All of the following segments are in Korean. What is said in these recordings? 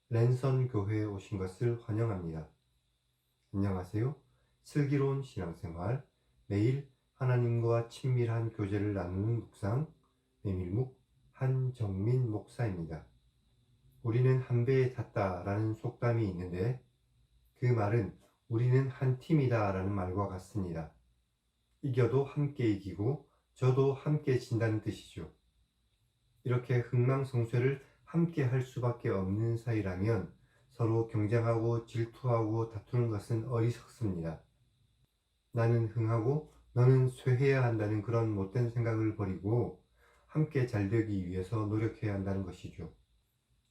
랜선 교회에 오신 것을 환영합니다. 안녕하세요. 슬기로운 신앙생활, 매일 하나님과 친밀한 교제를 나누는 묵상, 메밀묵 한정민 목사입니다. 우리는 한 배에 탔다라는 속담이 있는데 그 말은 우리는 한 팀이다 라는 말과 같습니다. 이겨도 함께 이기고 져도 함께 진다는 뜻이죠. 이렇게 흥망성쇠를 함께 할 수밖에 없는 사이라면 서로 경쟁하고 질투하고 다투는 것은 어리석습니다. 나는 흥하고 너는 쇠해야 한다는 그런 못된 생각을 버리고 함께 잘되기 위해서 노력해야 한다는 것이죠.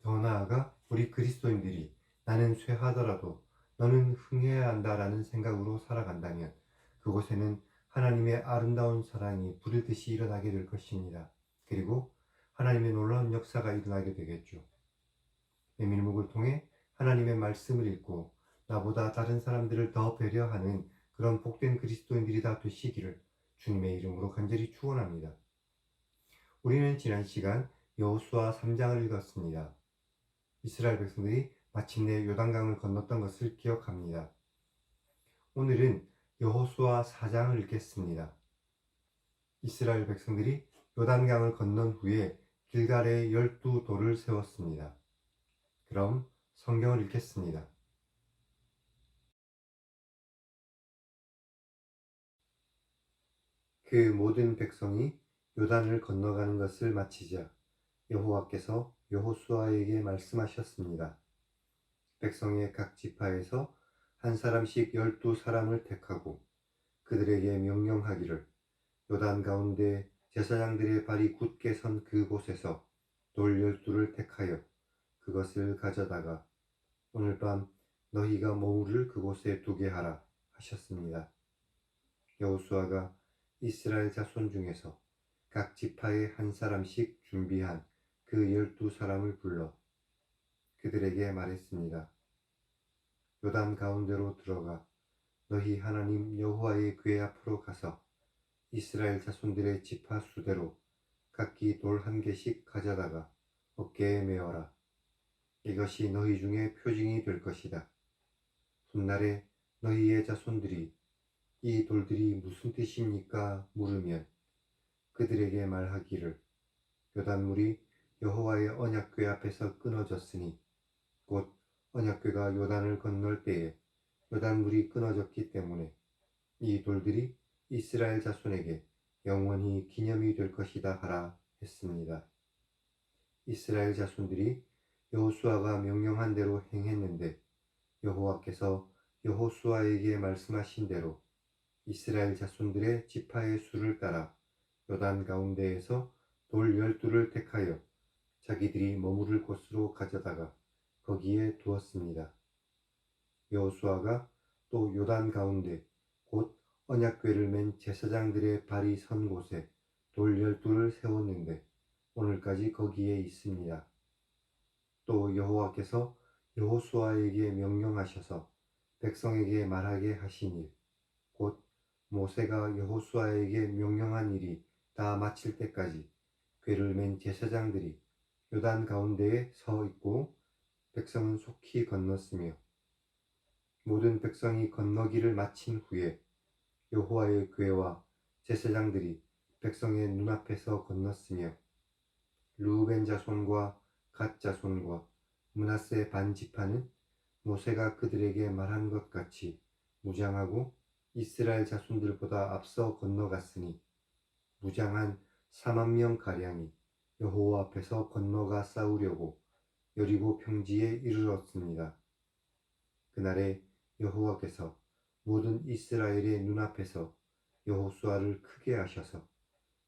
더 나아가 우리 그리스도인들이 나는 쇠하더라도 너는 흥해야 한다라는 생각으로 살아간다면 그곳에는 하나님의 아름다운 사랑이 부르듯이 일어나게 될 것입니다. 그리고 하나님의 놀라운 역사가 일어나게 되겠죠. 메밀묵을 통해 하나님의 말씀을 읽고 나보다 다른 사람들을 더 배려하는 그런 복된 그리스도인들이 다 되시기를 주님의 이름으로 간절히 축원합니다. 우리는 지난 시간 여호수아 3장을 읽었습니다. 이스라엘 백성들이 마침내 요단강을 건넜던 것을 기억합니다. 오늘은 여호수아 4장을 읽겠습니다. 이스라엘 백성들이 요단강을 건넌 후에 길갈에 12돌을 세웠습니다. 그럼 성경을 읽겠습니다. 그 모든 백성이 요단을 건너가는 것을 마치자 여호와께서 여호수아에게 말씀하셨습니다. 백성의 각 지파에서 한 사람씩 12사람을 택하고 그들에게 명령하기를 요단 가운데 제사장들의 발이 굳게 선 그곳에서 돌 12를 택하여 그것을 가져다가 오늘 밤 너희가 머무를 그곳에 두게 하라 하셨습니다. 여호수아가 이스라엘 자손 중에서 각 지파에 한 사람씩 준비한 그 12사람을 불러 그들에게 말했습니다. 요단 가운데로 들어가 너희 하나님 여호와의 궤 앞으로 가서 이스라엘 자손들의 지파 수대로 각기 돌 한 개씩 가져다가 어깨에 메어라. 이것이 너희 중에 표징이 될 것이다. 훗날에 너희의 자손들이 이 돌들이 무슨 뜻입니까? 물으면 그들에게 말하기를 요단물이 여호와의 언약궤 앞에서 끊어졌으니 곧 언약궤가 요단을 건널 때에 요단물이 끊어졌기 때문에 이 돌들이 이스라엘 자손에게 영원히 기념이 될 것이다 하라 했습니다. 이스라엘 자손들이 여호수아가 명령한 대로 행했는데 여호와께서 여호수아에게 말씀하신 대로 이스라엘 자손들의 지파의 수를 따라 요단 가운데에서 돌 12를 택하여 자기들이 머무를 곳으로 가져다가 거기에 두었습니다. 여호수아가 또 요단 가운데 곧 언약궤를 맨 제사장들의 발이 선 곳에 돌 12를 세웠는데 오늘까지 거기에 있습니다. 또 여호와께서 여호수아에게 명령하셔서 백성에게 말하게 하신 일, 곧 모세가 여호수아에게 명령한 일이 다 마칠 때까지 궤를 맨 제사장들이 요단 가운데에 서 있고 백성은 속히 건넜으며 모든 백성이 건너기를 마친 후에 여호와의 궤와 제사장들이 백성의 눈앞에서 건넜으며 르우벤 자손과 갓 자손과 므낫세 반 지파는 모세가 그들에게 말한 것 같이 무장하고 이스라엘 자손들보다 앞서 건너갔으니 무장한 4만 명 가량이 여호와 앞에서 건너가 싸우려고 여리고 평지에 이르렀습니다. 그날에 여호와께서 모든 이스라엘의 눈앞에서 여호수아를 크게 하셔서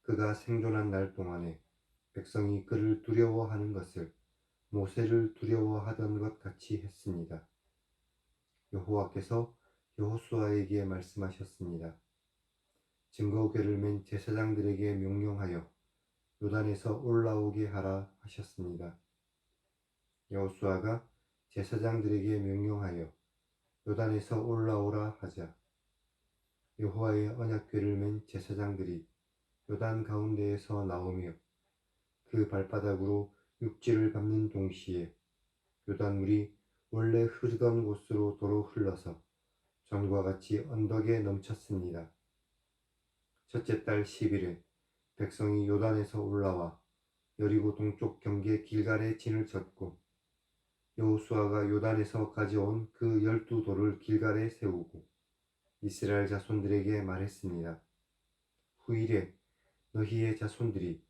그가 생존한 날 동안에 백성이 그를 두려워하는 것을 모세를 두려워하던 것 같이 했습니다. 여호와께서 여호수아에게 말씀하셨습니다. 증거궤를 맨 제사장들에게 명령하여 요단에서 올라오게 하라 하셨습니다. 여호수아가 제사장들에게 명령하여 요단에서 올라오라 하자 여호와의 언약궤를 맨 제사장들이 요단 가운데에서 나오며 그 발바닥으로 육지를 밟는 동시에 요단물이 원래 흐르던 곳으로 도로 흘러서 전과 같이 언덕에 넘쳤습니다. 첫째 달 10일에 백성이 요단에서 올라와 여리고 동쪽 경계 길갈에 진을 쳤고 여호수아가 요단에서 가져온 그 12돌을 길갈에 세우고 이스라엘 자손들에게 말했습니다. 후일에 너희의 자손들이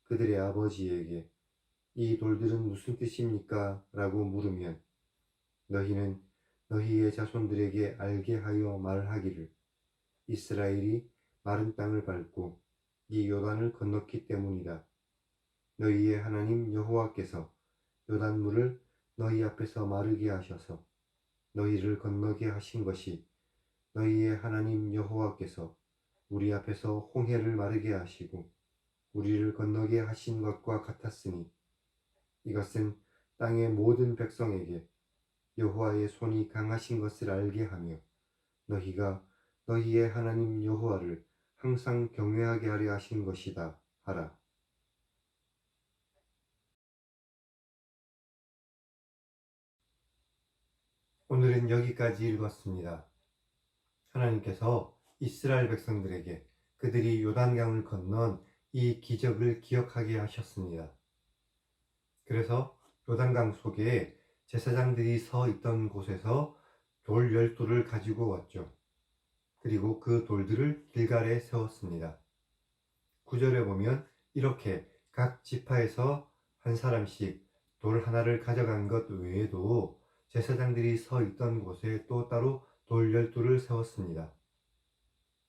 그들의 아버지에게 이 돌들은 무슨 뜻입니까? 라고 물으면 너희는 너희의 자손들에게 알게 하여 말하기를 이스라엘이 마른 땅을 밟고 이 요단을 건넜기 때문이다. 너희의 하나님 여호와께서 요단물을 너희 앞에서 마르게 하셔서 너희를 건너게 하신 것이 너희의 하나님 여호와께서 우리 앞에서 홍해를 마르게 하시고 우리를 건너게 하신 것과 같았으니 이것은 땅의 모든 백성에게 여호와의 손이 강하신 것을 알게 하며 너희가 너희의 하나님 여호와를 항상 경외하게 하려 하신 것이다 하라. 오늘은 여기까지 읽었습니다. 하나님께서 이스라엘 백성들에게 그들이 요단강을 건넌 이 기적을 기억하게 하셨습니다. 그래서 요단강 속에 제사장들이 서 있던 곳에서 돌 12돌을 가지고 왔죠. 그리고 그 돌들을 길갈에 세웠습니다. 9절에 보면 이렇게 각 지파에서 한 사람씩 돌 하나를 가져간 것 외에도 제사장들이 서 있던 곳에 또 따로 돌 12돌을 세웠습니다.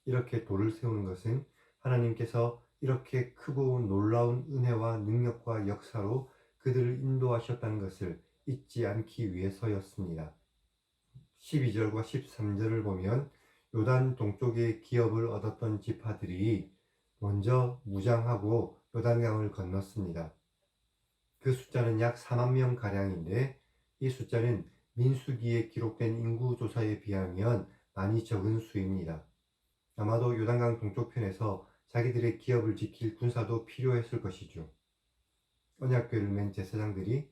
이렇게 돌을 세우는 것은 하나님께서 이렇게 크고 놀라운 은혜와 능력과 역사로 그들을 인도하셨다는 것을 잊지 않기 위해서였습니다. 12절과 13절을 보면 요단 동쪽의 기업을 얻었던 지파들이 먼저 무장하고 요단강을 건넜습니다. 그 숫자는 약 4만 명 가량인데 이 숫자는 민수기에 기록된 인구 조사에 비하면 많이 적은 수입니다. 아마도 요단강 동쪽편에서 자기들의 기업을 지킬 군사도 필요했을 것이죠. 언약궤를 맨 제사장들이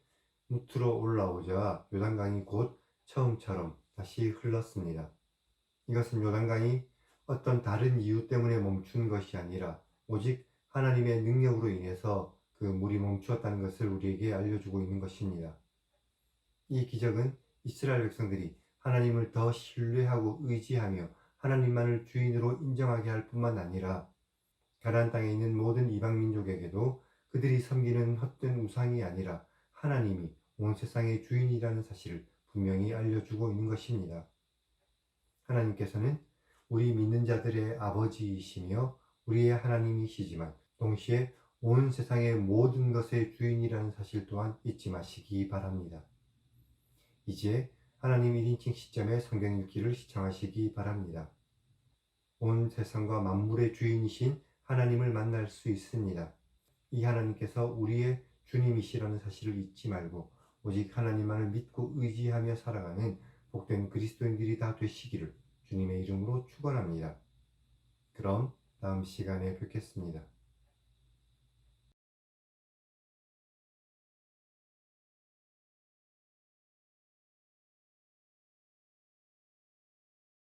무트로 올라오자 요단강이 곧 처음처럼 다시 흘렀습니다. 이것은 요단강이 어떤 다른 이유 때문에 멈춘 것이 아니라 오직 하나님의 능력으로 인해서 그 물이 멈추었다는 것을 우리에게 알려주고 있는 것입니다. 이 기적은 이스라엘 백성들이 하나님을 더 신뢰하고 의지하며 하나님만을 주인으로 인정하게 할 뿐만 아니라 가나안 땅에 있는 모든 이방 민족에게도 그들이 섬기는 헛된 우상이 아니라 하나님이 온 세상의 주인이라는 사실을 분명히 알려주고 있는 것입니다. 하나님께서는 우리 믿는 자들의 아버지이시며 우리의 하나님이시지만 동시에 온 세상의 모든 것의 주인이라는 사실 또한 잊지 마시기 바랍니다. 이제 하나님 1인칭 시점의 성경 읽기를 시청하시기 바랍니다. 온 세상과 만물의 주인이신 하나님을 만날 수 있습니다. 이 하나님께서 우리의 주님이시라는 사실을 잊지 말고 오직 하나님만을 믿고 의지하며 살아가는 복된 그리스도인들이 다 되시기를 주님의 이름으로 축원합니다. 그럼 다음 시간에 뵙겠습니다.